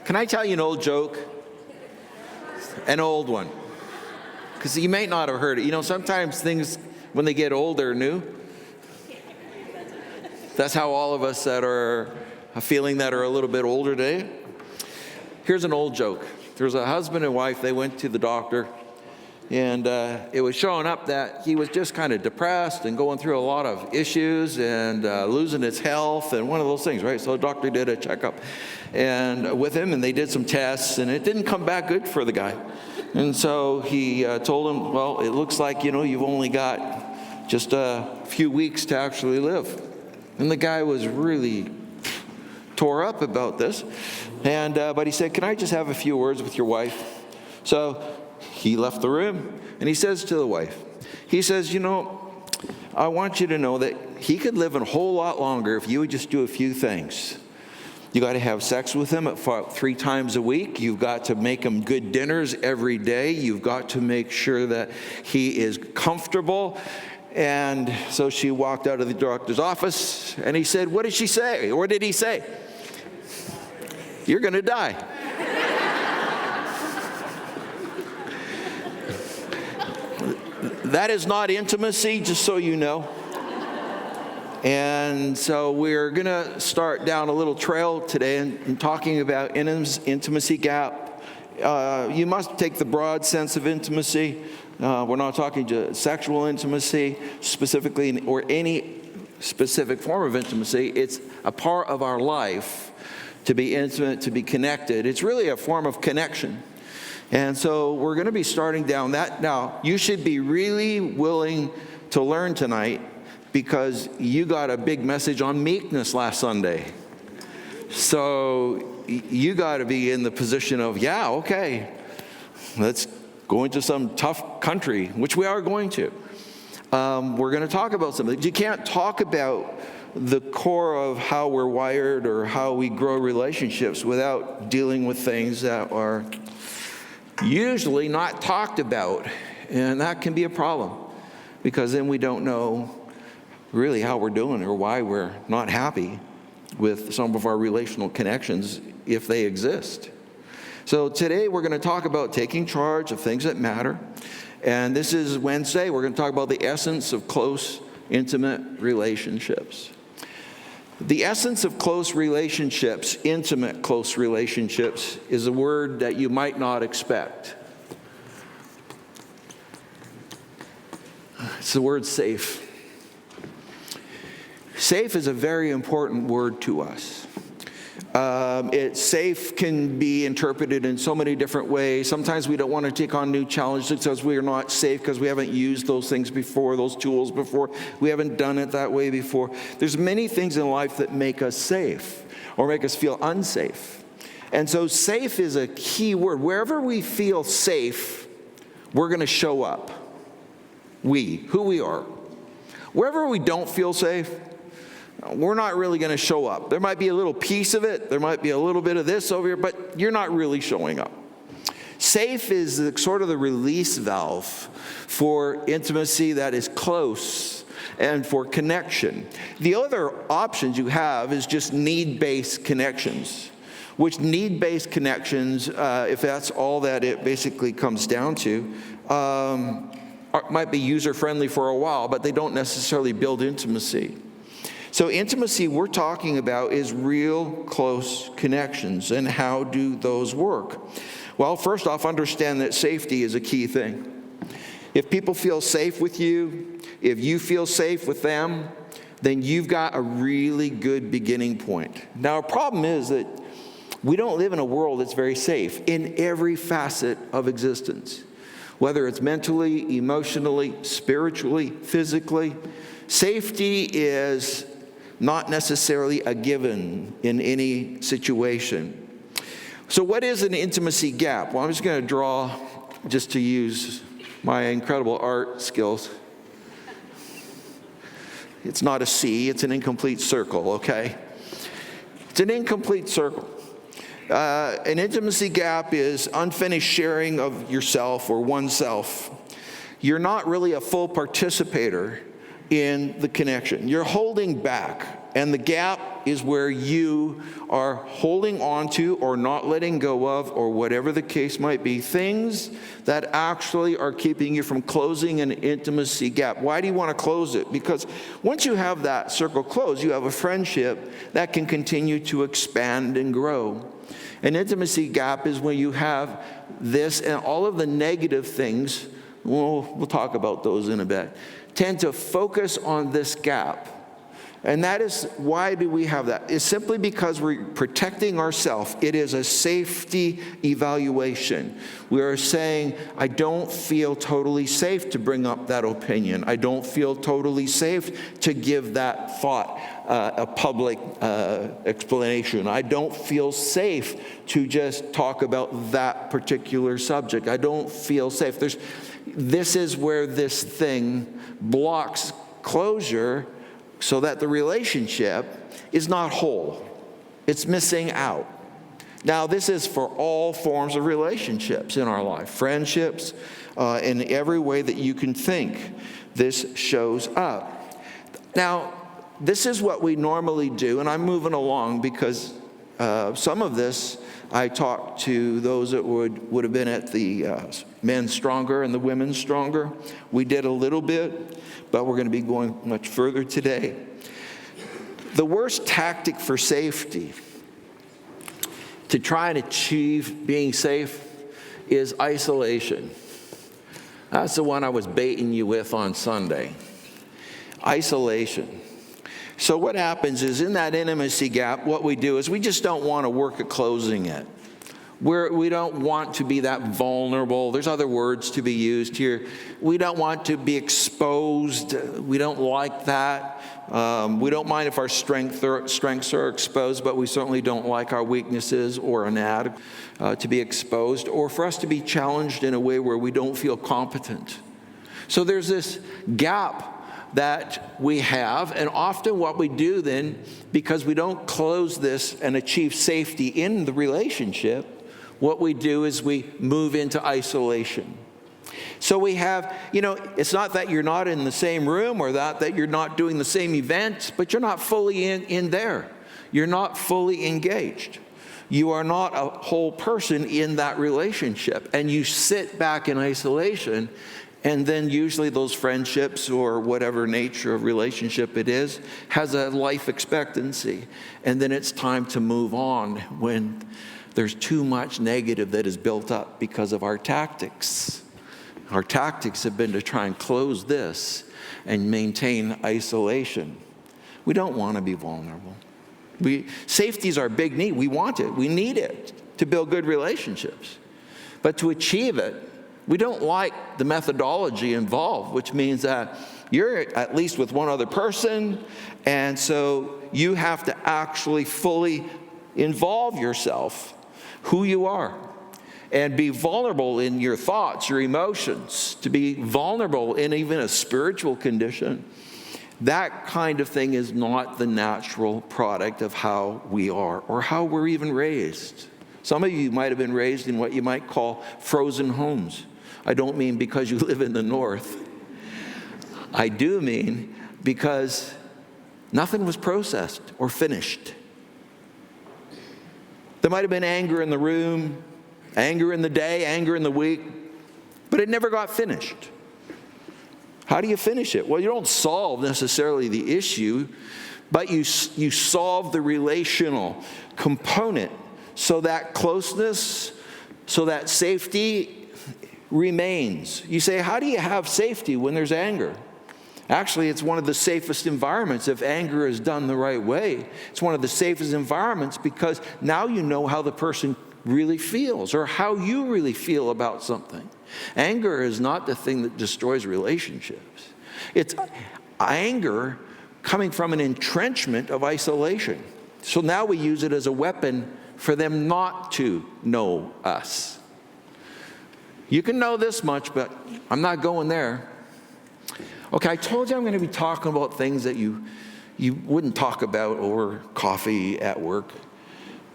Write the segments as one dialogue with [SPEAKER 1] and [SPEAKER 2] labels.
[SPEAKER 1] Can I tell you an old joke? An old one. Because you may not have heard it. You know, sometimes things, when they get old, are new. That's how all of us that are feeling that are a little bit older today. Here's an old joke. There's a husband and wife. They went to the doctor. And it was showing up that he was just kind of depressed and going through a lot of issues and losing his health and one of those things, right? So the doctor did a checkup and with him, and they did some tests, and it didn't come back good for the guy. And so he told him, well, it looks like, you've only got just a few weeks to actually live. And the guy was really tore up about this. And but he said, can I just have a few words with your wife? So he left the room, and he says to the wife, he says, I want you to know that he could live a whole lot longer if you would just do a few things. You got to have sex with him 3 times a week. You've got to make him good dinners every day. You've got to make sure that he is comfortable. And so she walked out of the doctor's office, and he said, what did she say? Or did he say? You're going to die. That is not intimacy, just so you know. And so we're going to start down a little trail today and talking about intimacy gap. You must take the broad sense of intimacy. We're not talking to sexual intimacy specifically or any specific form of intimacy. It's a part of our life to be intimate, to be connected. It's really a form of connection. And so we're going to be starting down that. Now, you should be really willing to learn tonight because you got a big message on meekness last Sunday. So you got to be in the position of, yeah, okay, let's go into some tough country, which we are going to. We're going to talk about something. You can't talk about the core of how we're wired or how we grow relationships without dealing with things that are usually not talked about, and that can be a problem because then we don't know really how we're doing or why we're not happy with some of our relational connections if they exist. So today we're going to talk about taking charge of things that matter, and this is Wednesday. We're going to talk about the essence of close, intimate relationships. The essence of close relationships, intimate close relationships, is a word that you might not expect. It's the word safe. Safe is a very important word to us. Safe can be interpreted in so many different ways. Sometimes we don't want to take on new challenges because we are not safe because we haven't used those things before, those tools before. We haven't done it that way before. There's many things in life that make us safe or make us feel unsafe. And so safe is a key word. Wherever we feel safe, we're going to show up. Who we are. Wherever we don't feel safe, we're not really going to show up. There might be a little piece of it. There might be a little bit of this over here, but you're not really showing up. Safe is sort of the release valve for intimacy that is close and for connection. The other options you have is just need-based connections, which need-based connections, if that's all that it basically comes down to, might be user-friendly for a while, but they don't necessarily build intimacy. So intimacy we're talking about is real close connections, and how do those work? Well, first off, understand that safety is a key thing. If people feel safe with you, if you feel safe with them, then you've got a really good beginning point. Now, our problem is that we don't live in a world that's very safe in every facet of existence, whether it's mentally, emotionally, spiritually, physically. Safety is not necessarily a given in any situation. So what is an intimacy gap? Well, I'm just going to draw, just to use my incredible art skills. It's not a C, it's an incomplete circle, okay? It's an incomplete circle. An intimacy gap is unfinished sharing of yourself or oneself. You're not really a full participator in the connection. You're holding back, and the gap is where you are holding on to or not letting go of, or whatever the case might be, things that actually are keeping you from closing an intimacy gap. Why do you want to close it? Because once you have that circle closed, you have a friendship that can continue to expand and grow. An intimacy gap is when you have this and all of the negative things, we'll talk about those in a bit, tend to focus on this gap. And that is, why do we have that? It's simply because we're protecting ourselves. It is a safety evaluation. We are saying, I don't feel totally safe to bring up that opinion. I don't feel totally safe to give that thought a public explanation. I don't feel safe to just talk about that particular subject. I don't feel safe. This is where this thing blocks closure, so that the relationship is not whole. It's missing out. Now, this is for all forms of relationships in our life, friendships, in every way that you can think. This shows up. Now, this is what we normally do, and I'm moving along because some of this I talked to those that would have been at the Men Stronger and the Women Stronger. We did a little bit, but we're going to be going much further today. The worst tactic for safety, to try and achieve being safe, is isolation. That's the one I was baiting you with on Sunday. Isolation. So what happens is, in that intimacy gap, what we do is we just don't want to work at closing it. We don't want to be that vulnerable. There's other words to be used here. We don't want to be exposed. We don't like that. We don't mind if our strengths are exposed, but we certainly don't like our weaknesses or inadequate to be exposed, or for us to be challenged in a way where we don't feel competent. So there's this gap that we have, and often what we do then, because we don't close this and achieve safety in the relationship, what we do is we move into isolation. So we have, it's not that you're not in the same room or that you're not doing the same event, but you're not fully in there. You're not fully engaged. You are not a whole person in that relationship, and you sit back in isolation. And then usually those friendships, or whatever nature of relationship it is, has a life expectancy. And then it's time to move on when there's too much negative that is built up because of our tactics. Our tactics have been to try and close this and maintain isolation. We don't want to be vulnerable. Safety is our big need. We want it. We need it to build good relationships. But to achieve it, we don't like the methodology involved, which means that you're at least with one other person, and so you have to actually fully involve yourself, who you are, and be vulnerable in your thoughts, your emotions, to be vulnerable in even a spiritual condition. That kind of thing is not the natural product of how we are or how we're even raised. Some of you might have been raised in what you might call frozen homes. I don't mean because you live in the north. I do mean because nothing was processed or finished. There might have been anger in the room, anger in the day, anger in the week, but it never got finished. How do you finish it? Well, you don't solve necessarily the issue, but you solve the relational component, so that closeness, so that safety remains. You say, how do you have safety when there's anger? Actually, it's one of the safest environments if anger is done the right way. It's one of the safest environments because now you know how the person really feels or how you really feel about something. Anger is not the thing that destroys relationships. It's anger coming from an entrenchment of isolation. So now we use it as a weapon for them not to know us. You can know this much, but I'm not going there. Okay, I told you I'm going to be talking about things that you wouldn't talk about over coffee at work.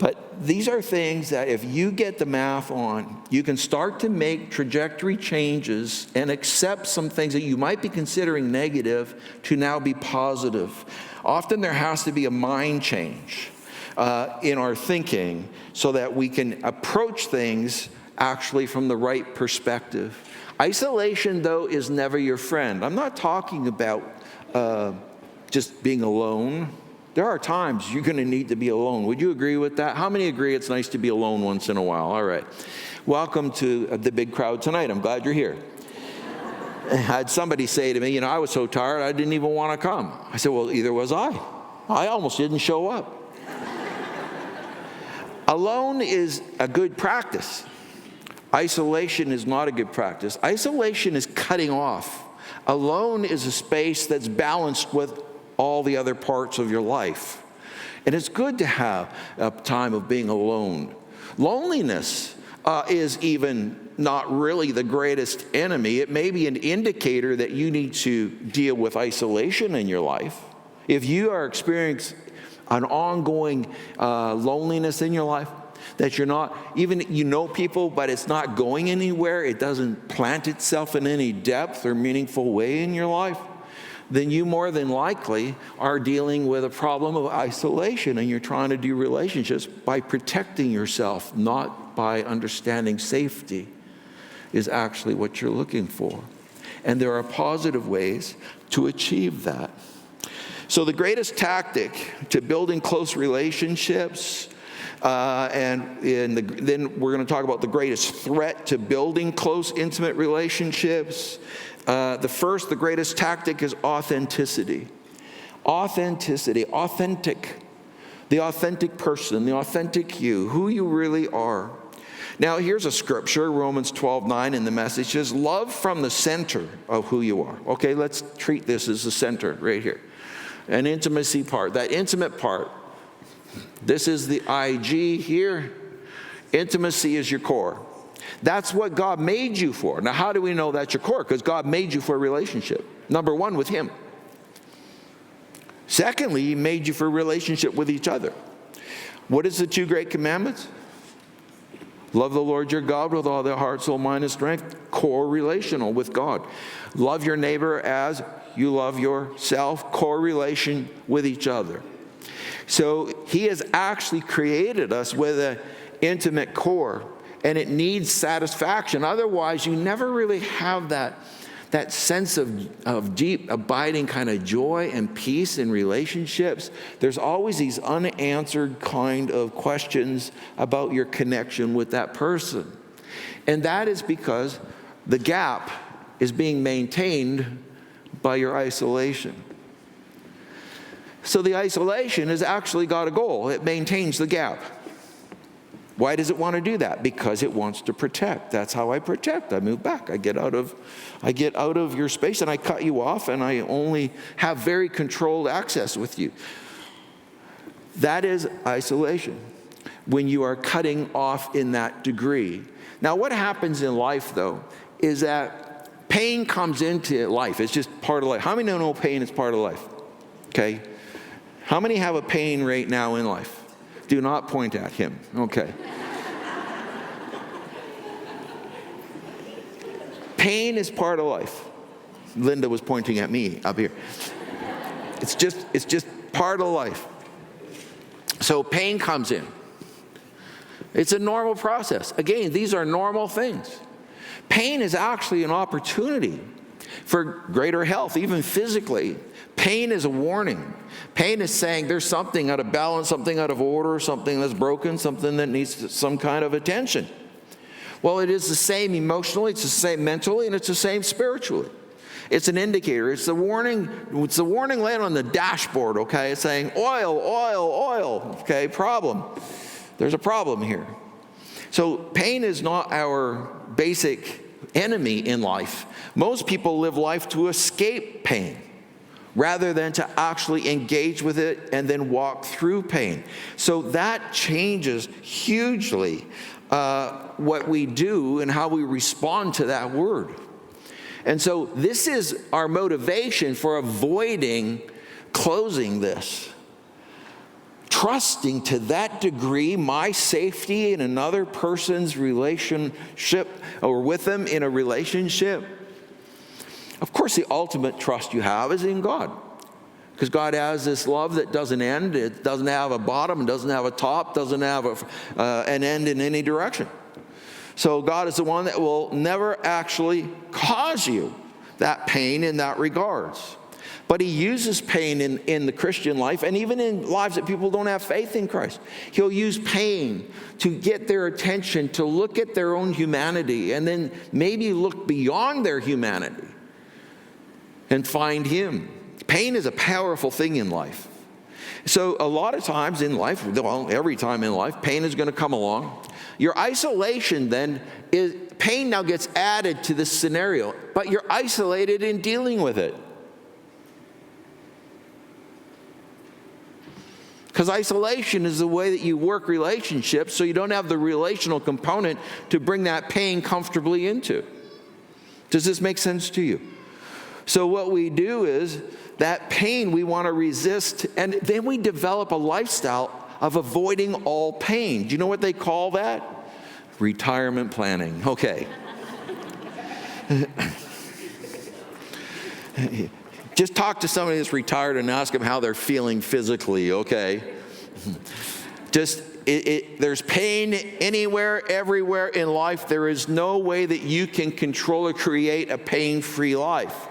[SPEAKER 1] But these are things that if you get the math on, you can start to make trajectory changes and accept some things that you might be considering negative to now be positive. Often there has to be a mind change in our thinking so that we can approach things actually from the right perspective. Isolation, though, is never your friend. I'm not talking about just being alone. There are times you're going to need to be alone. Would you agree with that? How many agree it's nice to be alone once in a while? All right. Welcome to the big crowd tonight. I'm glad you're here. I had somebody say to me, I was so tired I didn't even want to come. I said, well, either was I. I almost didn't show up. Alone is a good practice. Isolation is not a good practice. Isolation is cutting off. Alone is a space that's balanced with all the other parts of your life. And it's good to have a time of being alone. Loneliness is even not really the greatest enemy. It may be an indicator that you need to deal with isolation in your life. If you are experiencing an ongoing loneliness in your life, that you're not, even people, but it's not going anywhere, it doesn't plant itself in any depth or meaningful way in your life, then you more than likely are dealing with a problem of isolation, and you're trying to do relationships by protecting yourself, not by understanding safety is actually what you're looking for. And there are positive ways to achieve that. So the greatest tactic to building close relationships, then we're going to talk about the greatest threat to building close, intimate relationships. The greatest tactic is authenticity. Authenticity, authentic. The authentic person, the authentic you, who you really are. Now, here's a scripture, Romans 12:9 in the Message says, love from the center of who you are. Okay, let's treat this as the center right here. An intimacy part, that intimate part. This is the IG here. Intimacy is your core. That's what God made you for. Now, how do we know that's your core? Because God made you for a relationship. Number one, with Him. Secondly, He made you for a relationship with each other. What is the two great commandments? Love the Lord your God with all their heart, soul, mind, and strength. Core relational with God. Love your neighbor as you love yourself. Core relation with each other. So He has actually created us with an intimate core, and it needs satisfaction. Otherwise, you never really have that sense of deep, abiding kind of joy and peace in relationships. There's always these unanswered kind of questions about your connection with that person. And that is because the gap is being maintained by your isolation. So the isolation has actually got a goal. It maintains the gap. Why does it want to do that? Because it wants to protect. That's how I protect. I move back. I get out of your space and I cut you off, and I only have very controlled access with you. That is isolation, when you are cutting off in that degree. Now, what happens in life, though, is that pain comes into life. It's just part of life. How many know pain is part of life? Okay. How many have a pain right now in life? Do not point at him. Okay. Pain is part of life. Linda was pointing at me up here. It's just part of life. So pain comes in. It's a normal process. Again, these are normal things. Pain is actually an opportunity for greater health, even physically. Pain is a warning. Pain is saying there's something out of balance, something out of order, something that's broken, something that needs some kind of attention. Well, it is the same emotionally, it's the same mentally, and it's the same spiritually. It's an indicator. It's the warning light on the dashboard, okay? It's saying oil, oil, oil, okay? Problem. There's a problem here. So pain is not our basic enemy in life. Most people live life to escape pain, rather than to actually engage with it and then walk through pain. So that changes hugely what we do and how we respond to that word. And so this is our motivation for avoiding closing this. trusting to that degree my safety in another person's relationship or with them in a relationship? Of course, the ultimate trust you have is in God. Because God has this love that doesn't end. It doesn't have a bottom, doesn't have a top, doesn't have an end in any direction. So God is the one that will never actually cause you that pain in that regards. But he uses pain in the Christian life and even in lives that people don't have faith in Christ. He'll use pain to get their attention, to look at their own humanity and then maybe look beyond their humanity and find him. Pain is a powerful thing in life. So a lot of times in life, well, every time in life, pain is going to come along. Your isolation then is, pain now gets added to this scenario, but you're isolated in dealing with it. Because isolation is the way that you work relationships, so you don't have the relational component to bring that pain comfortably into. Does this make sense to you? So what we do is, that pain we want to resist, and then we develop a lifestyle of avoiding all pain. Do you know what they call that? Retirement planning. Okay. Just talk to somebody that's retired and ask them how they're feeling physically, okay? There's pain anywhere, everywhere in life. There is no way that you can control or create a pain-free life.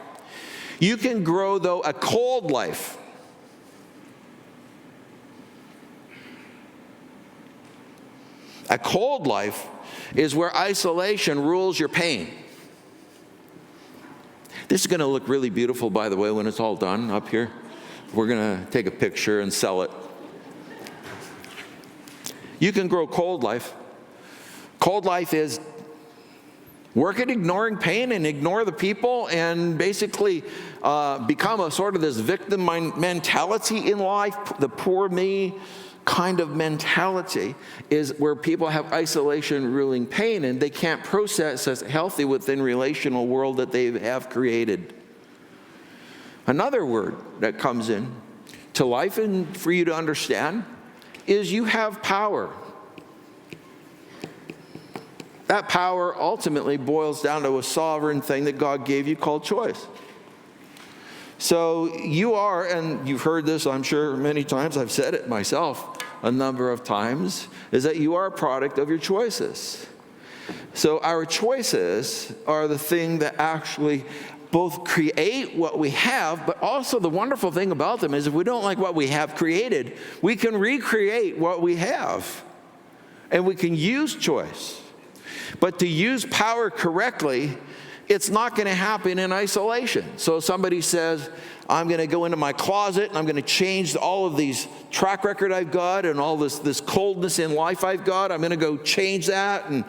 [SPEAKER 1] You can grow, though, a cold life. A cold life is where isolation rules your pain. This is going to look really beautiful, by the way, when it's all done up here. We're going to take a picture and sell it. You can grow cold life. Cold life is work at ignoring pain and ignore the people and basically become a sort of this victim mentality in life. The poor me kind of mentality is where people have isolation ruling pain and they can't process as healthy within relational world that they have created. Another word that comes in to life and for you to understand is you have power. That power ultimately boils down to a sovereign thing that God gave you called choice. So you are, and you've heard this, I'm sure, many times, I've said it myself a number of times, is that you are a product of your choices. So our choices are the thing that actually both create what we have, but also the wonderful thing about them is if we don't like what we have created, we can recreate what we have. And we can use choice. But to use power correctly, it's not going to happen in isolation. So somebody says, I'm going to go into my closet and I'm going to change all of these track record I've got and all this coldness in life I've got. I'm going to go change that and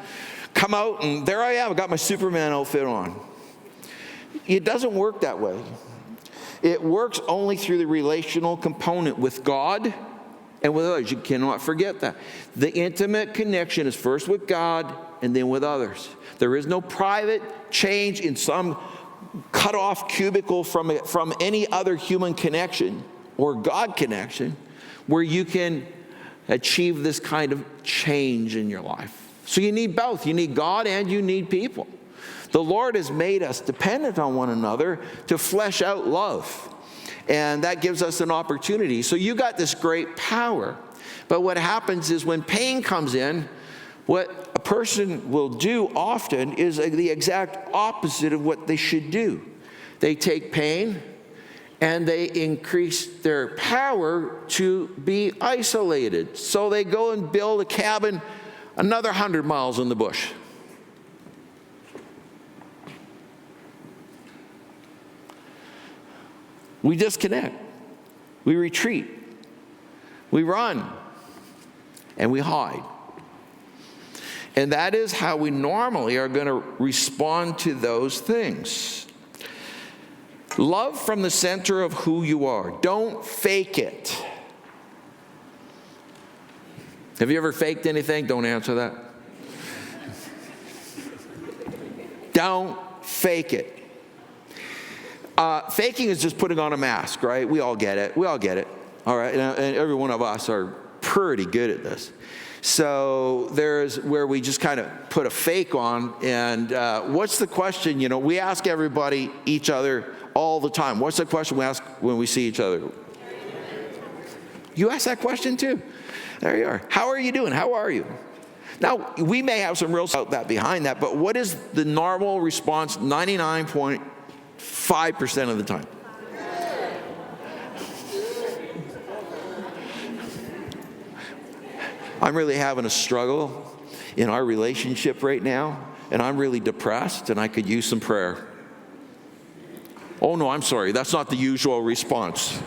[SPEAKER 1] come out and there I am. I got my Superman outfit on. It doesn't work that way. It works only through the relational component with God and with others. You cannot forget that. The intimate connection is first with God and then with others. There is no private change in some cut off cubicle from any other human connection or God connection where you can achieve this kind of change in your life. So you need both. You need God and you need people. The Lord has made us dependent on one another to flesh out love. And that gives us an opportunity. So you got this great power. But what happens is when pain comes in, what a person will do often is the exact opposite of what they should do. They take pain and they increase their power to be isolated. So they go and build a cabin another 100 miles in the bush. We disconnect. We retreat. We run. And we hide. And that is how we normally are going to respond to those things. Love from the center of who you are. Don't fake it. Have you ever faked anything? Don't answer that. Don't fake it. Faking is just putting on a mask, right? We all get it. We all get it. All right. And every one of us are pretty good at this. So there's where we just kind of put a fake on. And what's the question? You know, we ask everybody, each other, all the time. What's the question we ask when we see each other? You ask that question too. There you are. How are you doing? How are you? Now, we may have some real stuff that behind that, but what is the normal response 99.5% of the time? I'm really having a struggle in our relationship right now, and I'm really depressed, and I could use some prayer. Oh, no, I'm sorry. That's not the usual response.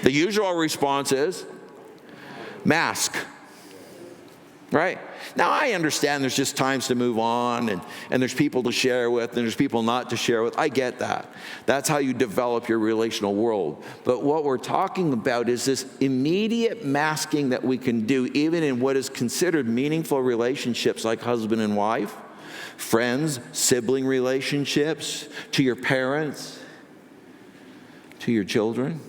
[SPEAKER 1] The usual response is mask, right? Now, I understand there's just times to move on, and there's people to share with, and there's people not to share with. I get that. That's how you develop your relational world. But what we're talking about is this immediate masking that we can do, even in what is considered meaningful relationships like husband and wife, friends, sibling relationships, to your parents, to your children.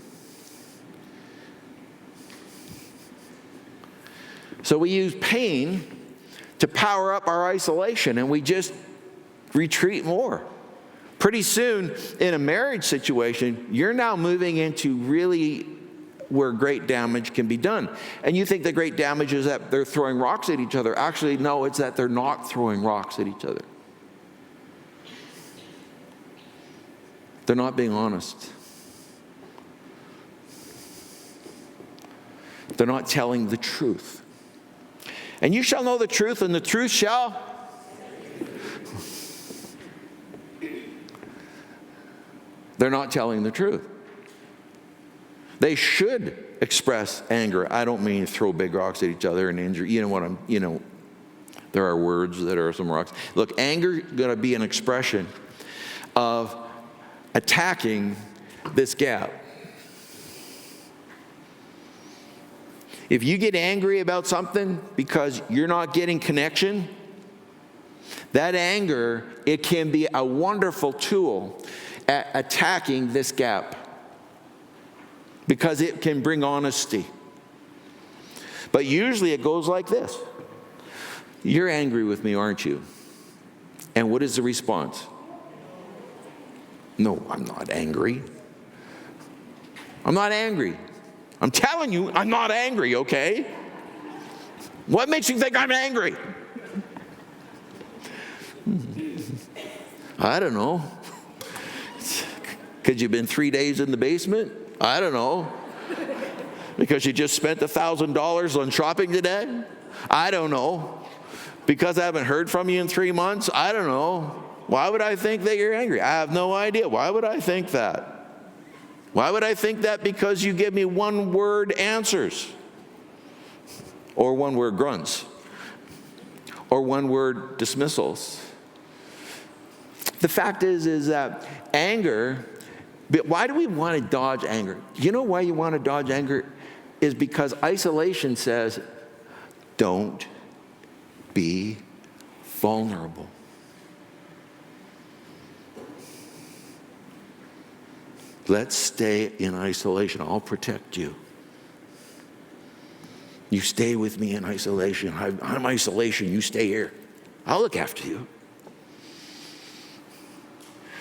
[SPEAKER 1] So we use pain to power up our isolation, and we just retreat more. Pretty soon, in a marriage situation, you're now moving into really where great damage can be done. And you think the great damage is that they're throwing rocks at each other. Actually, no, it's that they're not throwing rocks at each other. They're not being honest. They're not telling the truth. And you shall know the truth, and the truth shall. They're not telling the truth. They should express anger. I don't mean throw big rocks at each other and injure. There are words that are some rocks. Look, anger is going to be an expression of attacking this gap. If you get angry about something because you're not getting connection, that anger, it can be a wonderful tool at attacking this gap because it can bring honesty. But usually it goes like this. You're angry with me, aren't you? And what is the response? No, I'm not angry. I'm not angry. I'm telling you, I'm not angry, okay? What makes you think I'm angry? I don't know. Because you've been 3 days in the basement? I don't know. Because you just spent $1,000 on shopping today? I don't know. Because I haven't heard from you in 3 months? I don't know. Why would I think that you're angry? I have no idea. Why would I think that? Why would I think that? Because you give me one-word answers, or one-word grunts, or one-word dismissals. The fact is that anger, but why do we want to dodge anger? You know why you want to dodge anger? Is because isolation says, don't be vulnerable. Let's stay in isolation. I'll protect you. You stay with me in isolation. I'm isolation. You stay here. I'll look after you.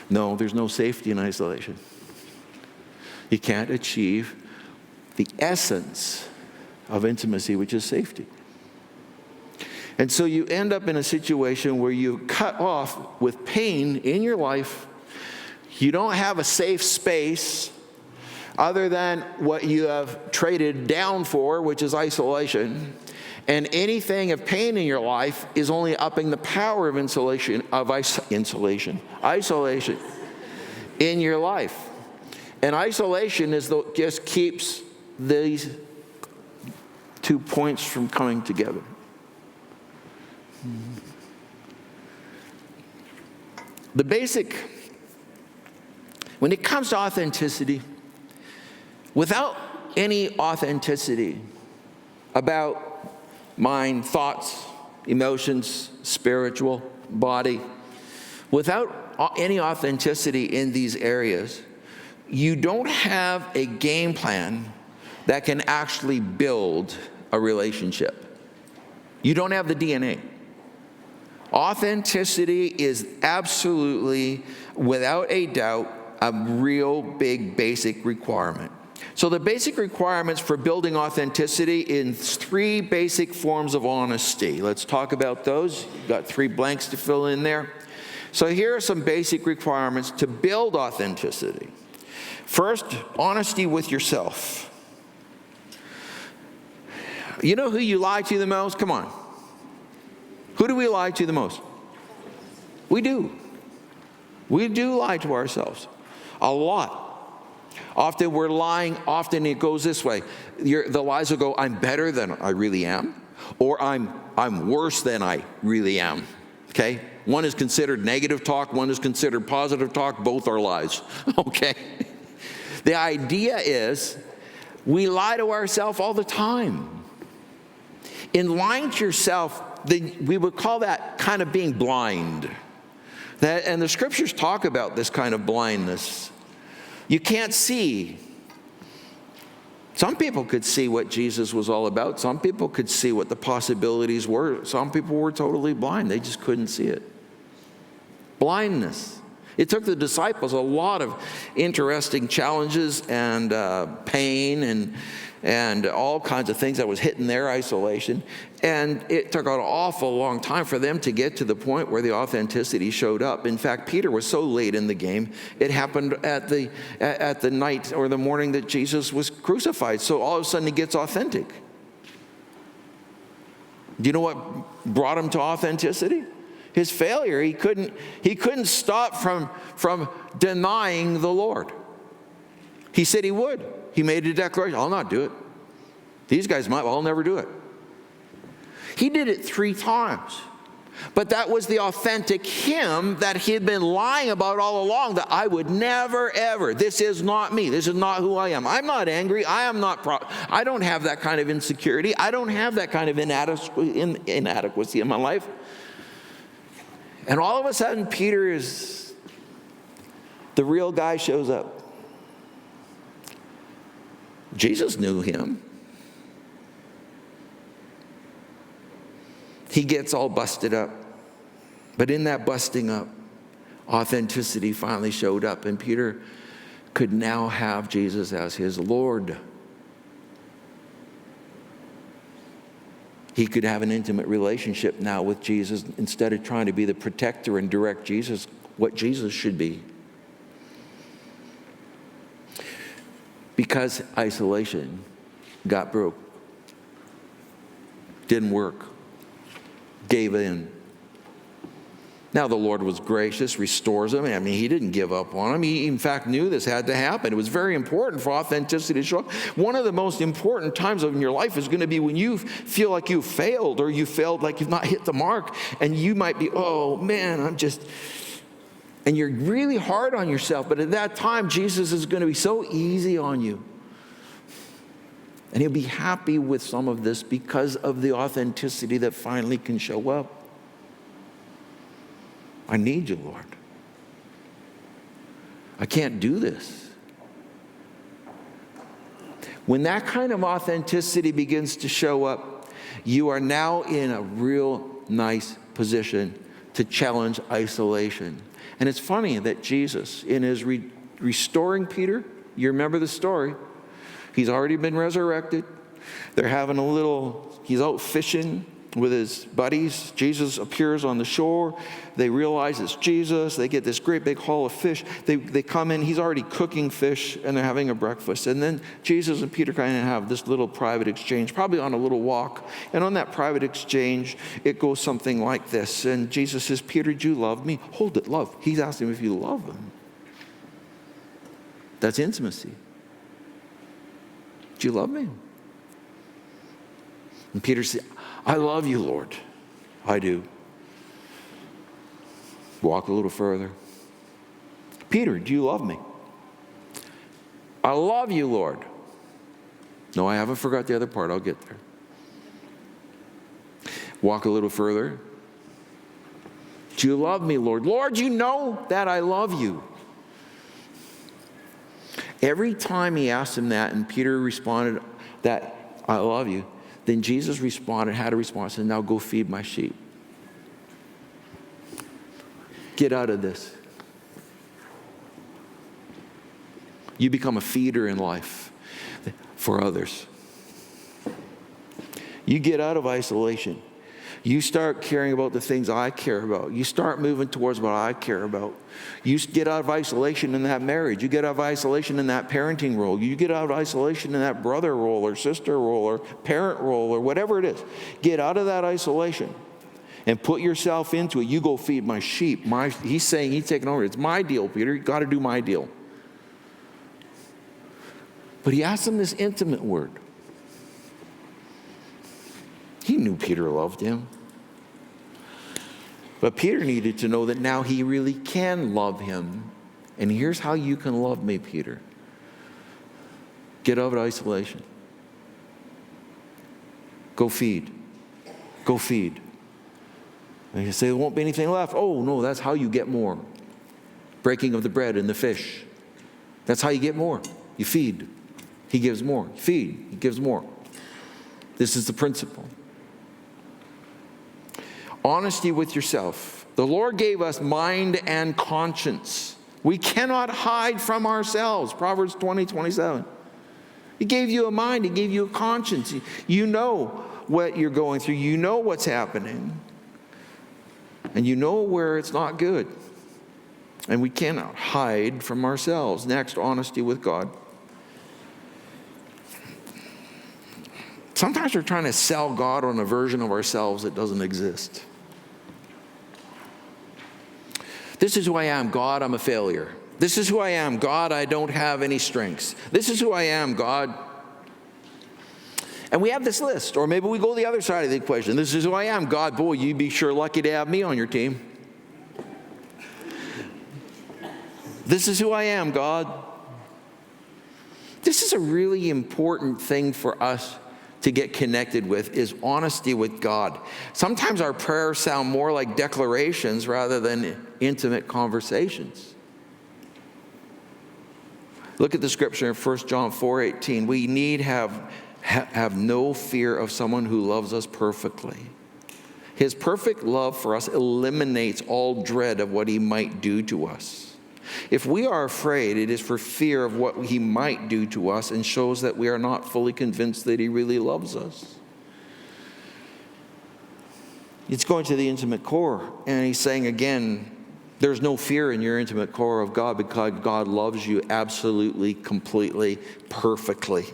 [SPEAKER 1] No, there's no safety in isolation. You can't achieve the essence of intimacy, which is safety. And so you end up in a situation where you cut off with pain in your life. You don't have a safe space other than what you have traded down for, which is isolation. And anything of pain in your life is only upping the power of isolation in your life. And isolation just keeps these 2 points from coming together. The basic, when it comes to authenticity, without any authenticity about mind, thoughts, emotions, spiritual, body, without any authenticity in these areas, you don't have a game plan that can actually build a relationship. You don't have the DNA. Authenticity is absolutely, without a doubt, a real big basic requirement. So the basic requirements for building authenticity in 3 basic forms of honesty. Let's talk about those. You've got 3 blanks to fill in there. So here are some basic requirements to build authenticity. First, honesty with yourself. You know who you lie to the most? Come on. Who do we lie to the most? We do. We do lie to ourselves a lot. Often we're lying, often it goes this way. The lies will go, I'm better than I really am, or I'm worse than I really am. Okay? One is considered negative talk, one is considered positive talk, both are lies. Okay? The idea is we lie to ourselves all the time. In lying to yourself, we would call that kind of being blind. And the scriptures talk about this kind of blindness. You can't see. Some people could see what Jesus was all about. Some people could see what the possibilities were. Some people were totally blind. They just couldn't see it. Blindness. It took the disciples a lot of interesting challenges and pain and all kinds of things that was hitting their isolation. And it took an awful long time for them to get to the point where the authenticity showed up. In fact, Peter was so late in the game, it happened at the night or the morning that Jesus was crucified. So all of a sudden he gets authentic. Do you know what brought him to authenticity? His failure. He couldn't stop from denying the Lord. He said he would. He made a declaration, I'll not do it. These guys might, well, I'll never do it. He did it 3 times. But that was the authentic him that he had been lying about all along, that I would never, ever. This is not me. This is not who I am. I'm not angry. I don't have that kind of insecurity. I don't have that kind of inadequacy in my life. And all of a sudden, the real guy shows up. Jesus knew him. He gets all busted up. But in that busting up, authenticity finally showed up, and Peter could now have Jesus as his Lord. He could have an intimate relationship now with Jesus instead of trying to be the protector and direct Jesus, what Jesus should be. Because isolation got broke, didn't work, gave in. Now the Lord was gracious, restores him. I mean, he didn't give up on him. He, in fact, knew this had to happen. It was very important for authenticity to show up. One of the most important times in your life is going to be when you feel like you failed, or you failed like you've not hit the mark, and you might be, oh man, and you're really hard on yourself. But at that time, Jesus is going to be so easy on you. And he'll be happy with some of this because of the authenticity that finally can show up. I need you, Lord. I can't do this. When that kind of authenticity begins to show up, you are now in a real nice position to challenge isolation. And it's funny that Jesus, in his restoring Peter, you remember the story, he's already been resurrected. They're having he's out fishing with his buddies. Jesus appears on the shore. They realize it's Jesus. They get this great big haul of fish. They come in. He's already cooking fish, and they're having a breakfast. And then Jesus and Peter kind of have this little private exchange, probably on a little walk. And on that private exchange, it goes something like this. And Jesus says, Peter, do you love me? Hold it, love. He's asking him if you love him. That's intimacy. Do you love me? And Peter said, I love you, Lord. I do. Walk a little further. Peter, do you love me? I love you, Lord. No, I haven't forgot the other part. I'll get there. Walk a little further. Do you love me, Lord? Lord, you know that I love you. Every time he asked him that, and Peter responded, that I love you, then Jesus responded, had a response, and now go feed my sheep. Get out of this. You become a feeder in life for others. You get out of isolation. You start caring about the things I care about. You start moving towards what I care about. You get out of isolation in that marriage. You get out of isolation in that parenting role. You get out of isolation in that brother role or sister role or parent role or whatever it is. Get out of that isolation and put yourself into it. You go feed my sheep. He's saying, he's taking over. It's my deal, Peter. You got to do my deal. But he asked him this intimate word. He knew Peter loved him. But Peter needed to know that now he really can love him. And here's how you can love me, Peter. Get out of isolation. Go feed. Go feed. And you say, there won't be anything left. Oh, no, that's how you get more. Breaking of the bread and the fish. That's how you get more. You feed. He gives more. You feed. He gives more. This is the principle. Honesty with yourself. The Lord gave us mind and conscience. We cannot hide from ourselves. Proverbs 20:27. He gave you a mind. He gave you a conscience. You know what you're going through. You know what's happening. And you know where it's not good. And we cannot hide from ourselves. Next, honesty with God. Sometimes we're trying to sell God on a version of ourselves that doesn't exist. This is who I am, God, I'm a failure. This is who I am, God, I don't have any strengths. This is who I am, God. And we have this list. Or maybe we go the other side of the equation. This is who I am, God, boy, you'd be sure lucky to have me on your team. This is who I am, God. This is a really important thing for us to get connected with, is honesty with God. Sometimes our prayers sound more like declarations rather than intimate conversations. Look at the scripture in 1 John 4:18. We need have no fear of someone who loves us perfectly. His perfect love for us eliminates all dread of what he might do to us. If we are afraid, it is for fear of what he might do to us, and shows that we are not fully convinced that he really loves us. It's going to the intimate core, and he's saying again, there's no fear in your intimate core of God because God loves you absolutely, completely, perfectly.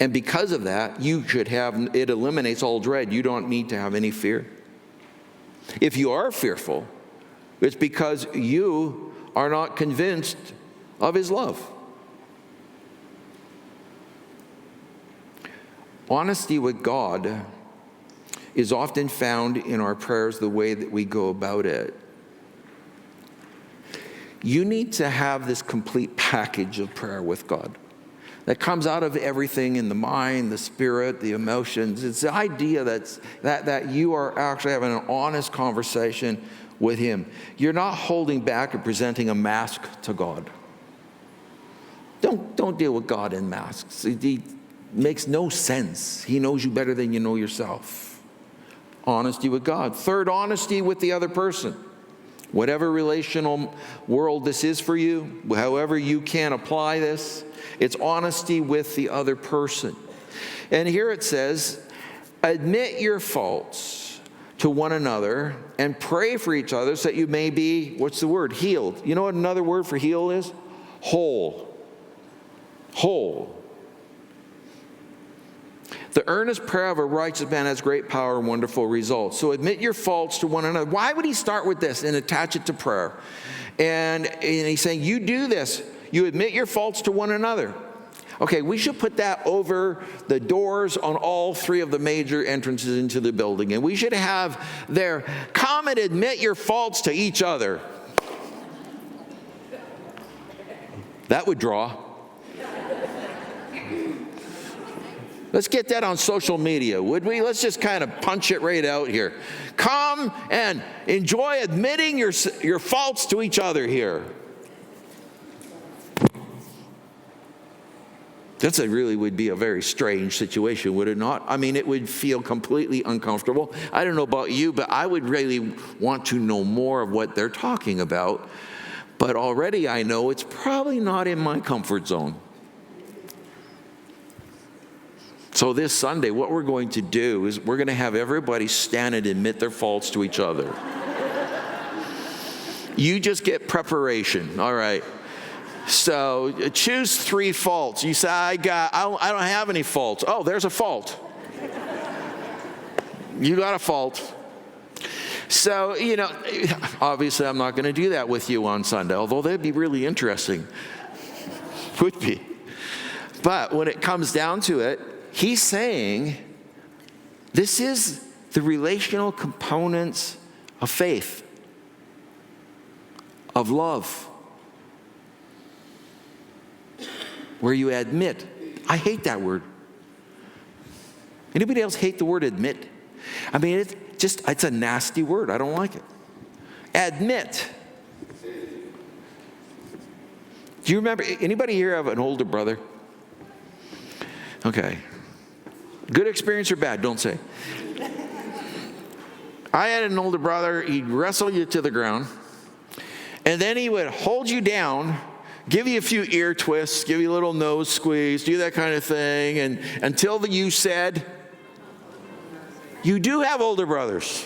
[SPEAKER 1] And because of that, it eliminates all dread. You don't need to have any fear. If you are fearful, it's because you are not convinced of his love. Honesty with God is often found in our prayers, the way that we go about it. You need to have this complete package of prayer with God that comes out of everything in the mind, the spirit, the emotions. It's the idea that you are actually having an honest conversation with him. You're not holding back or presenting a mask to God. Don't deal with God in masks. It makes no sense. He knows you better than you know yourself. Honesty with God. Third, honesty with the other person. Whatever relational world this is for you, however you can apply this, it's honesty with the other person. And here it says, admit your faults to one another and pray for each other so that you may be, what's the word? Healed. You know what another word for heal is? Whole. Whole. The earnest prayer of a righteous man has great power and wonderful results. So admit your faults to one another. Why would he start with this and attach it to prayer? And he's saying, you do this. You admit your faults to one another. Okay, we should put that over the doors on all three of the major entrances into the building. And we should have there, come and admit your faults to each other. That would draw. Let's get that on social media, would we? Let's just kind of punch it right out here. Come and enjoy admitting your faults to each other here. That's really would be a very strange situation, would it not? I mean, it would feel completely uncomfortable. I don't know about you, but I would really want to know more of what they're talking about. But already I know it's probably not in my comfort zone. So this Sunday, what we're going to do is we're going to have everybody stand and admit their faults to each other. You just get preparation, all right? So choose 3 faults. You say, I don't have any faults. Oh, there's a fault. You got a fault. So, obviously I'm not going to do that with you on Sunday, although that'd be really interesting. Would be. But when it comes down to it, he's saying this is the relational components of faith, of love, where you admit. I hate that word. Anybody else hate the word admit? I mean, it's a nasty word. I don't like it. Admit. Do you remember, anybody here have an older brother? Okay. Good experience or bad? Don't say. I had an older brother. He'd wrestle you to the ground, and then he would hold you down, give you a few ear twists, give you a little nose squeeze, do that kind of thing, and until you said, you do have older brothers.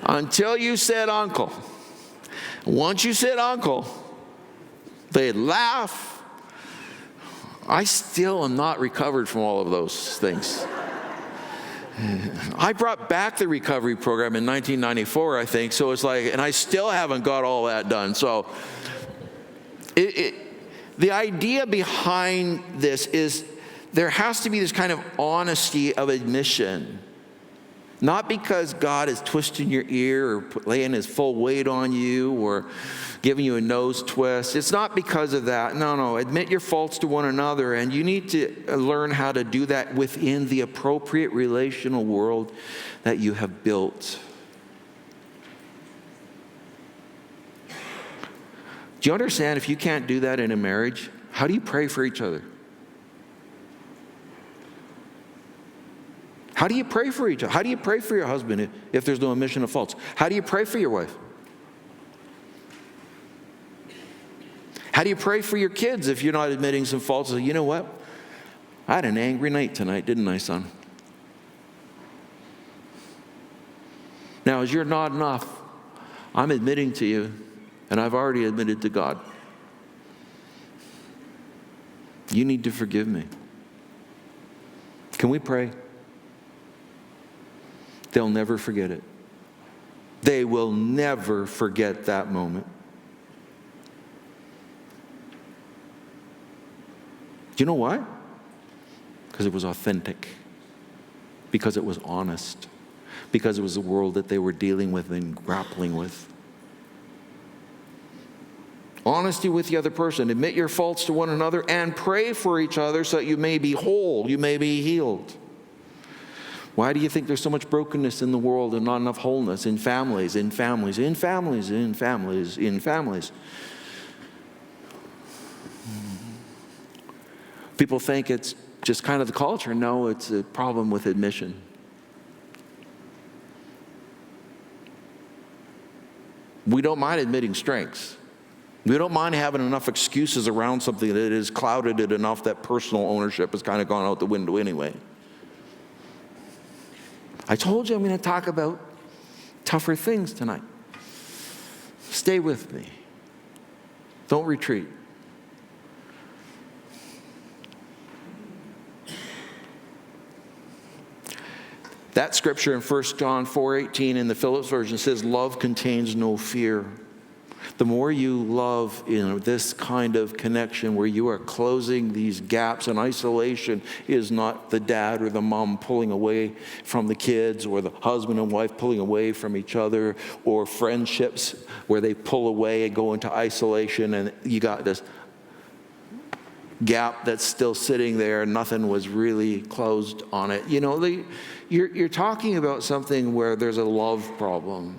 [SPEAKER 1] Until you said uncle. Once you said uncle, they'd laugh. I still am not recovered from all of those things. I brought back the recovery program in 1994, I think, so it's like, and I still haven't got all that done. So the idea behind this is there has to be this kind of honesty of admission. Not because God is twisting your ear or laying his full weight on you or giving you a nose twist. It's not because of that. No. Admit your faults to one another, and you need to learn how to do that within the appropriate relational world that you have built. Do you understand if you can't do that in a marriage, how do you pray for each other? How do you pray for each other? How do you pray for your husband if there's no admission of faults? How do you pray for your wife? How do you pray for your kids if you're not admitting some faults? You know what? I had an angry night tonight, didn't I, son? Now, as you're nodding off, I'm admitting to you, and I've already admitted to God. You need to forgive me. Can we pray? They'll never forget it. They will never forget that moment. Do you know why? Because it was authentic. Because it was honest. Because it was the world that they were dealing with and grappling with. Honesty with the other person. Admit your faults to one another and pray for each other so that you may be whole, you may be healed. Why do you think there's so much brokenness in the world and not enough wholeness in families, in families, in families, in families, in families? People think it's just kind of the culture. No, it's a problem with admission. We don't mind admitting strengths. We don't mind having enough excuses around something that has clouded it enough that personal ownership has kind of gone out the window anyway. I told you I'm going to talk about tougher things tonight. Stay with me. Don't retreat. That scripture in 1 John 4:18 in the Phillips version says, love contains no fear. The more you love in this kind of connection where you are closing these gaps, and isolation is not the dad or the mom pulling away from the kids, or the husband and wife pulling away from each other, or friendships where they pull away and go into isolation, and you got this gap that's still sitting there, nothing was really closed on it. You know, you're talking about something where there's a love problem.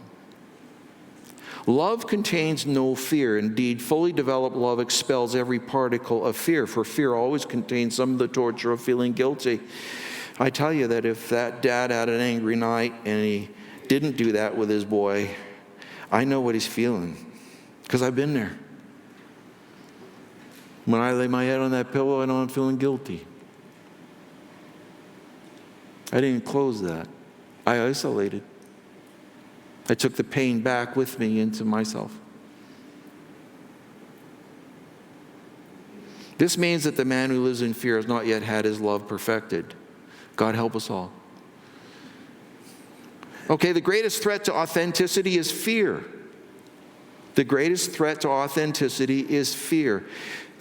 [SPEAKER 1] Love contains no fear. Indeed, fully developed love expels every particle of fear, for fear always contains some of the torture of feeling guilty. I tell you that if that dad had an angry night and he didn't do that with his boy, I know what he's feeling, because I've been there. When I lay my head on that pillow, I know I'm feeling guilty. I didn't close that. I isolated. I took the pain back with me into myself. This means that the man who lives in fear has not yet had his love perfected. God help us all. Okay, the greatest threat to authenticity is fear. The greatest threat to authenticity is fear.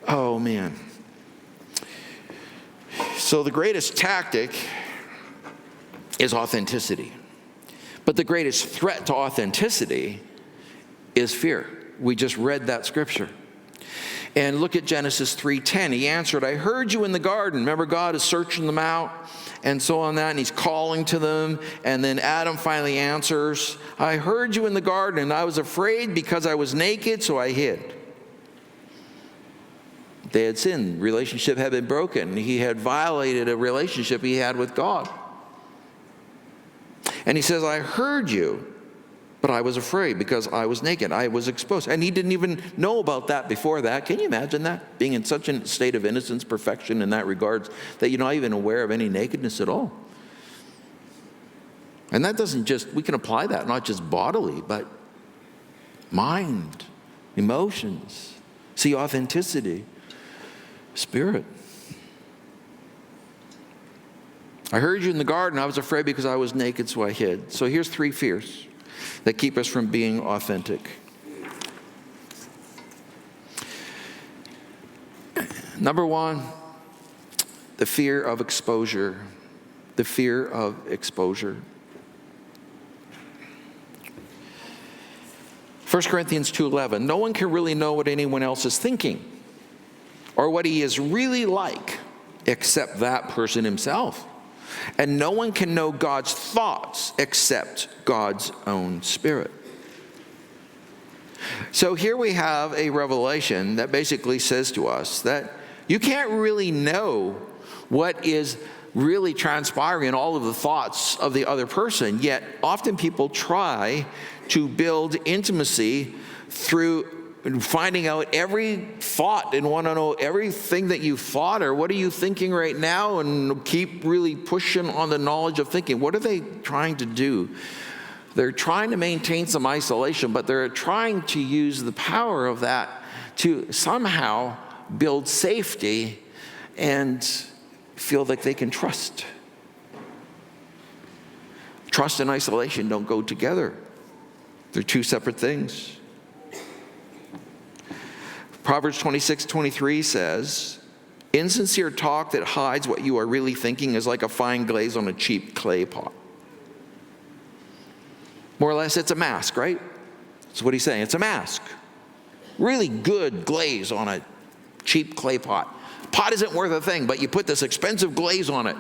[SPEAKER 1] Oh, man. So the greatest tactic is authenticity. But the greatest threat to authenticity is fear. We just read that scripture. And look at Genesis 3:10. He answered, I heard you in the garden. Remember, God is searching them out and so on that, and he's calling to them. And then Adam finally answers, I heard you in the garden, and I was afraid because I was naked, so I hid. They had sinned. Relationship had been broken. He had violated a relationship he had with God. And he says, I heard you, but I was afraid because I was naked. I was exposed. And he didn't even know about that before that. Can you imagine that? Being in such a state of innocence, perfection in that regards, that you're not even aware of any nakedness at all. And that doesn't just, we can apply that not just bodily, but mind, emotions. See, authenticity, spirit. I heard you in the garden. I was afraid because I was naked, so I hid. So here's 3 fears that keep us from being authentic. Number 1, the fear of exposure. The fear of exposure. 1 Corinthians 2:11. No one can really know what anyone else is thinking or what he is really like except that person himself. And no one can know God's thoughts except God's own Spirit. So here we have a revelation that basically says to us that you can't really know what is really transpiring in all of the thoughts of the other person, yet often people try to build intimacy through finding out every thought and want to know everything that you thought, or what are you thinking right now, and keep really pushing on the knowledge of thinking. What are they trying to do? They're trying to maintain some isolation, but they're trying to use the power of that to somehow build safety and feel like they can trust. Trust and isolation don't go together. They're 2 separate things. Proverbs 26:23 says, insincere talk that hides what you are really thinking is like a fine glaze on a cheap clay pot. More or less, it's a mask, right? That's what he's saying. It's a mask. Really good glaze on a cheap clay pot. Pot isn't worth a thing, but you put this expensive glaze on it.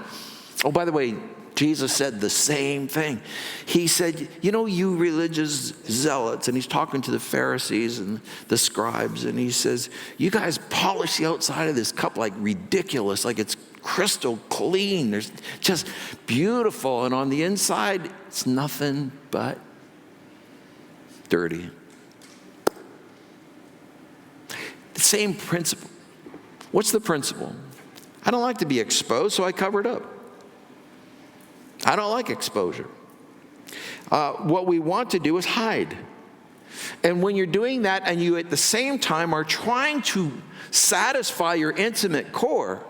[SPEAKER 1] Oh, by the way, Jesus said the same thing. He said, you know, you religious zealots, and he's talking to the Pharisees and the scribes, and he says, you guys polish the outside of this cup like ridiculous, like it's crystal clean. There's just beautiful, and on the inside, it's nothing but dirty. The same principle. What's the principle? I don't like to be exposed, so I cover it up. I don't like exposure. What we want to do is hide. And when you're doing that and you at the same time are trying to satisfy your intimate core,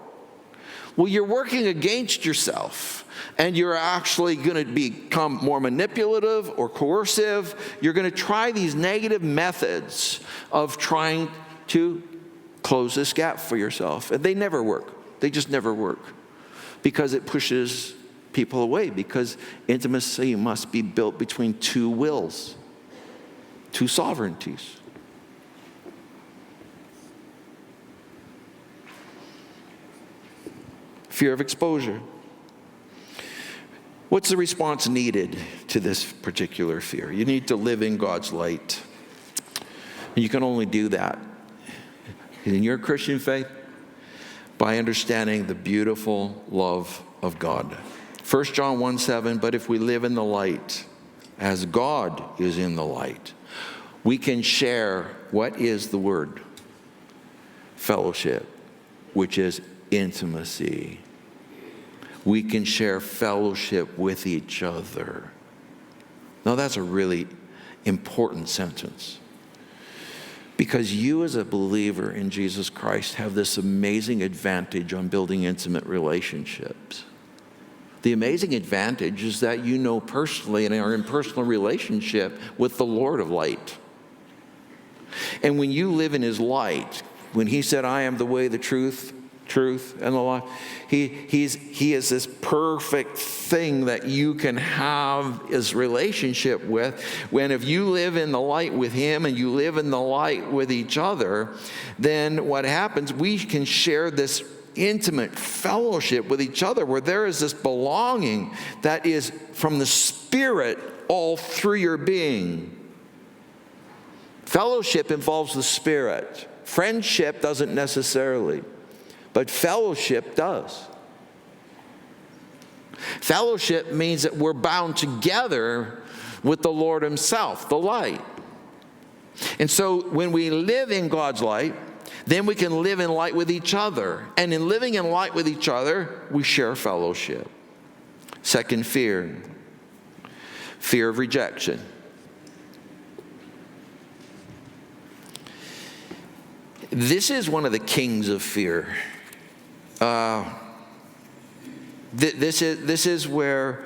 [SPEAKER 1] well, you're working against yourself. And you're actually going to become more manipulative or coercive. You're going to try these negative methods of trying to close this gap for yourself. And they never work. They just never work. Because it pushes people away, because intimacy must be built between 2 wills, 2 sovereignties. Fear of exposure. What's the response needed to this particular fear? You need to live in God's light. And you can only do that in your Christian faith by understanding the beautiful love of God. 1 John 1:7, but if we live in the light, as God is in the light, we can share what is the word? Fellowship, which is intimacy. We can share fellowship with each other. Now that's a really important sentence, because you as a believer in Jesus Christ have this amazing advantage on building intimate relationships. The amazing advantage is that you know personally and are in personal relationship with the Lord of light. And when you live in his light, when he said, I am the way, the truth, and the life, he is this perfect thing that you can have his relationship with. When if you live in the light with him and you live in the light with each other, then what happens, we can share this intimate fellowship with each other where there is this belonging that is from the Spirit all through your being. Fellowship involves the Spirit. Friendship doesn't necessarily, but fellowship does. Fellowship means that we're bound together with the Lord himself, the light. And so when we live in God's light, then we can live in light with each other. And in living in light with each other, we share fellowship. Second, fear of rejection. This is one of the kings of fear. This is where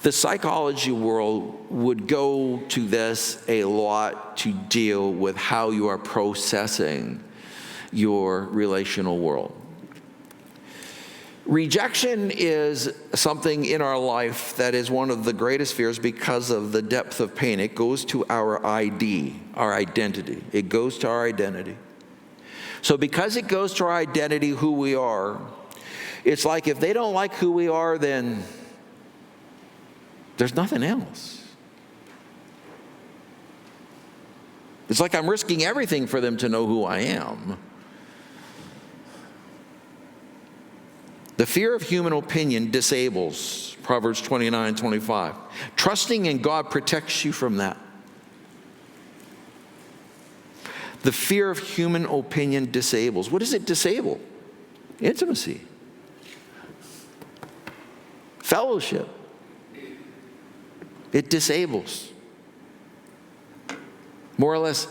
[SPEAKER 1] the psychology world would go to this a lot to deal with how you are processing your relational world. Rejection is something in our life that is one of the greatest fears because of the depth of pain. It goes to our ID, our identity. It goes to our identity. So because it goes to our identity, who we are, it's like if they don't like who we are, then there's nothing else. It's like I'm risking everything for them to know who I am. The fear of human opinion disables, Proverbs 29:25. Trusting in God protects you from that. The fear of human opinion disables. What does it disable? Intimacy. Fellowship. It disables. More or less,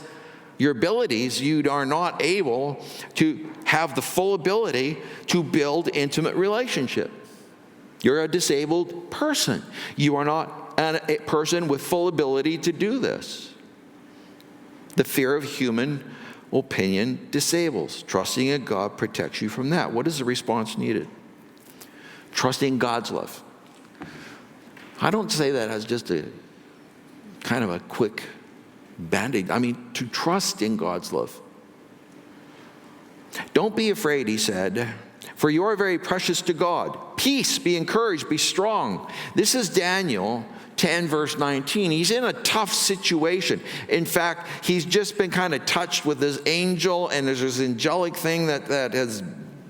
[SPEAKER 1] your abilities, you are not able to have the full ability to build intimate relationship. You're a disabled person. You are not a person with full ability to do this. The fear of human opinion disables. Trusting in God protects you from that. What is the response needed? Trusting God's love. I don't say that as just a kind of a quick band-aid. I mean, to trust in God's love. Don't be afraid, he said, for you are very precious to God. Peace, be encouraged, be strong. This is Daniel 10, verse 19. He's in a tough situation. In fact, he's just been kind of touched with this angel, and there's this angelic thing that has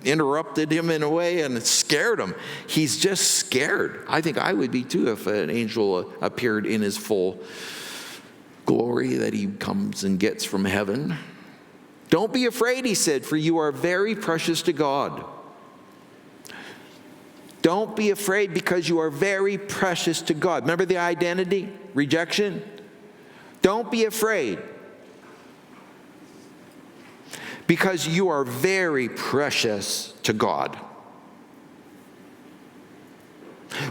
[SPEAKER 1] interrupted him in a way, and it scared him. He's just scared. I think I would be too if an angel appeared in his full glory that he comes and gets from heaven. Don't be afraid, he said, for you are very precious to God. Don't be afraid because you are very precious to God. Remember the identity? Rejection? Don't be afraid because you are very precious to God.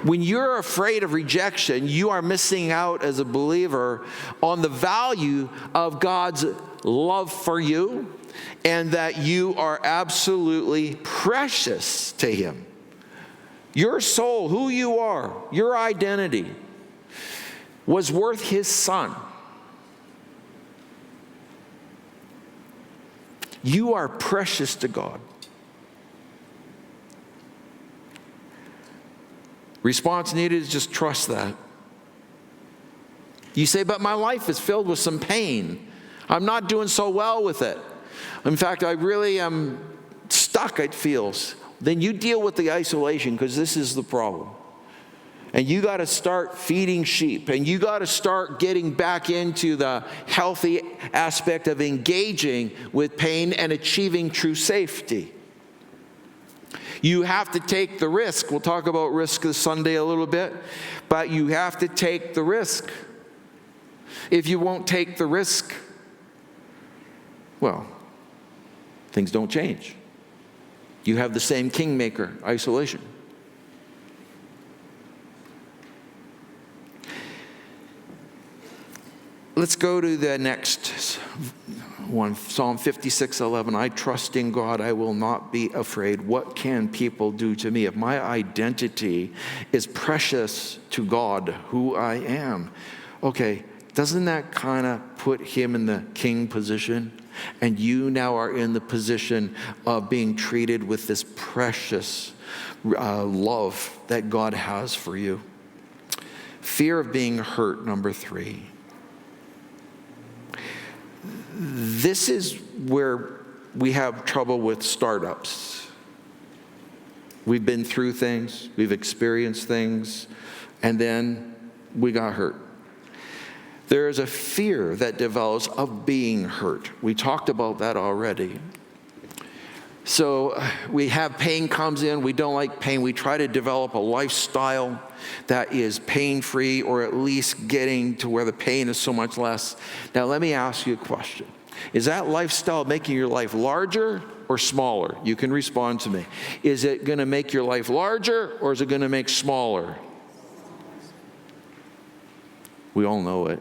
[SPEAKER 1] When you're afraid of rejection, you are missing out as a believer on the value of God's love for you and that you are absolutely precious to him. Your soul, who you are, your identity was worth his son. You are precious to God. Response needed is just trust that. You say, but my life is filled with some pain. I'm not doing so well with it. In fact, I really am stuck, it feels. Then you deal with the isolation, because this is the problem. And you got to start feeding sheep, and you got to start getting back into the healthy aspect of engaging with pain and achieving true safety. You have to take the risk. We'll talk about risk this Sunday a little bit, but you have to take the risk. If you won't take the risk, well, things don't change. You have the same kingmaker, isolation. Let's go to the next one, Psalm 56:11. I trust in God, I will not be afraid. What can people do to me? If my identity is precious to God, who I am. Okay, doesn't that kind of put him in the king position? And you now are in the position of being treated with this precious love that God has for you. Fear of being hurt, number 3. This is where we have trouble with startups. We've been through things, we've experienced things, and then we got hurt. There is a fear that develops of being hurt. We talked about that already. So we have pain comes in, we don't like pain. We try to develop a lifestyle that is pain-free, or at least getting to where the pain is so much less. Now let me ask you a question. Is that lifestyle making your life larger or smaller? You can respond to me. Is it going to make your life larger, or is it going to make smaller? We all know it.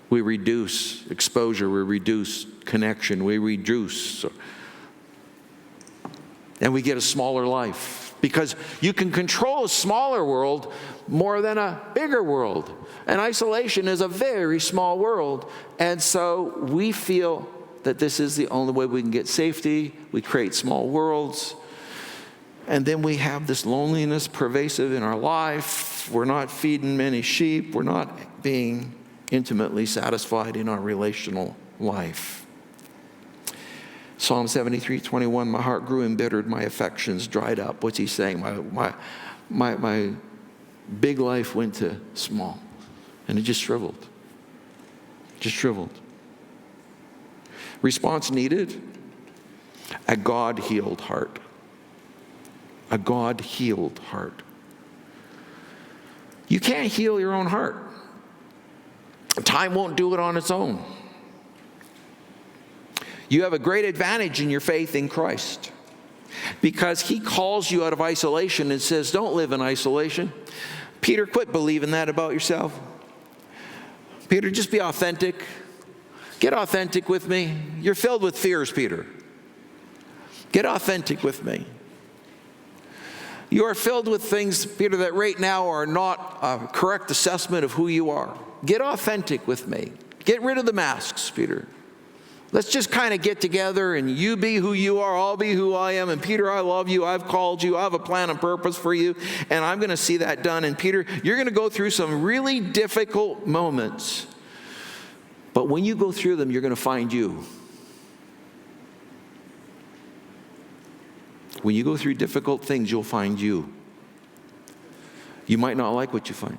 [SPEAKER 1] We reduce exposure, we reduce connection, we reduce, and we get a smaller life. Because you can control a smaller world more than a bigger world. And isolation is a very small world. And so we feel that this is the only way we can get safety. We create small worlds. And then we have this loneliness pervasive in our life. We're not feeding many sheep. We're not being intimately satisfied in our relational life. Psalm 73:21, my heart grew embittered, my affections dried up. What's he saying? My big life went to small, and it just shriveled. Just shriveled. Response needed? A God-healed heart. A God-healed heart. You can't heal your own heart. Time won't do it on its own. You have a great advantage in your faith in Christ, because he calls you out of isolation and says, don't live in isolation. Peter, quit believing that about yourself. Peter, just be authentic. Get authentic with me. You're filled with fears, Peter. Get authentic with me. You are filled with things, Peter, that right now are not a correct assessment of who you are. Get authentic with me. Get rid of the masks, Peter. Let's just kind of get together, and you be who you are, I'll be who I am. And Peter, I love you. I've called you. I have a plan and purpose for you, and I'm going to see that done. And Peter, you're going to go through some really difficult moments. But when you go through them, you're going to find you. When you go through difficult things, you'll find you. You might not like what you find.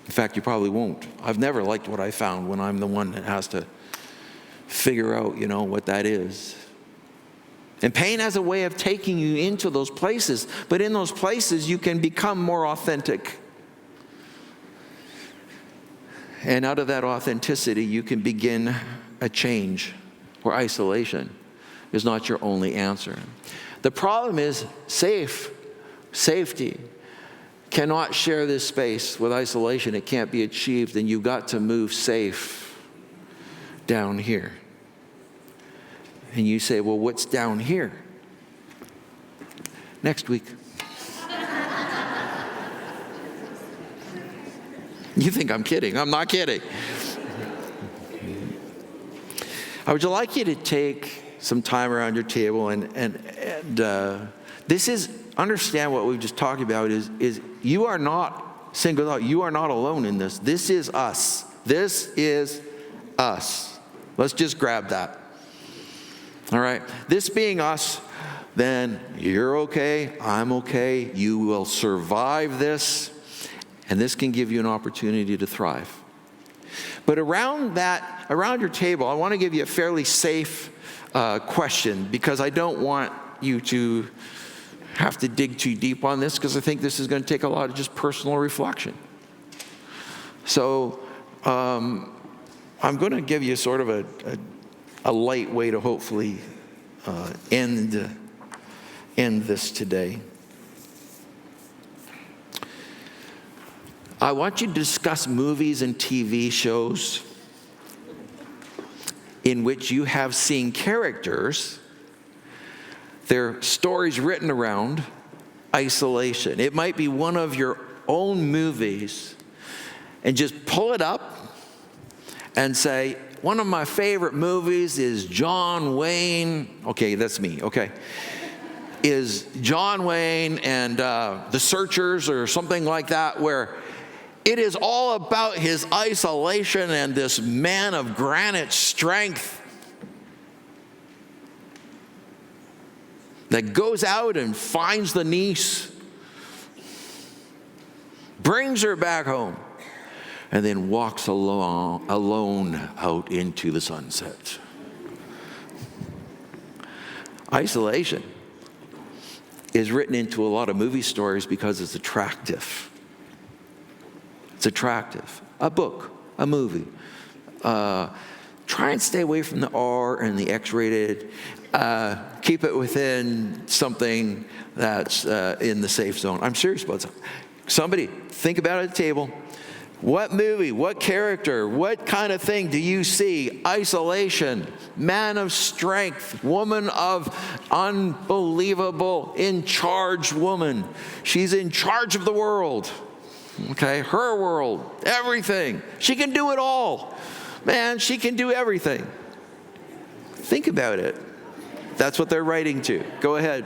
[SPEAKER 1] In fact, you probably won't. I've never liked what I found when I'm the one that has to figure out, what that is. And pain has a way of taking you into those places. But in those places, you can become more authentic. And out of that authenticity, you can begin a change, where isolation is not your only answer. The problem is safety. Cannot share this space with isolation. It can't be achieved, and you've got to move safe down here. And you say, well, what's down here? Next week. You think I'm kidding. I'm not kidding. I would like you to take some time around your table, and this is understand what we've just talked about is you are not singled out. You are not alone in this. This is us. This is us. Let's just grab that. All right. This being us, then you're okay. I'm okay. You will survive this. And this can give you an opportunity to thrive. But around your table, I want to give you a fairly safe question, because I don't want you to have to dig too deep on this, because I think this is going to take a lot of just personal reflection. So I'm going to give you sort of a light way to hopefully end this today. I want you to discuss movies and TV shows in which you have seen characters, their stories written around isolation. It might be one of your own movies, and just pull it up and say, one of my favorite movies is John Wayne. Okay, that's me, okay. Is John Wayne and The Searchers or something like that, where it is all about his isolation and this man of granite strength that goes out and finds the niece, brings her back home, and then walks alone out into the sunset. Isolation is written into a lot of movie stories because it's attractive. It's attractive. A book, a movie. Try and stay away from the R and the X-rated. Keep it within something that's in the safe zone. I'm serious about something. Somebody, think about it at the table. What movie, what character, what kind of thing do you see? Isolation, man of strength, woman of unbelievable, in charge woman. She's in charge of the world. Okay, her world, everything. She can do it all. Man, she can do everything. Think about it. That's what they're writing to. Go ahead.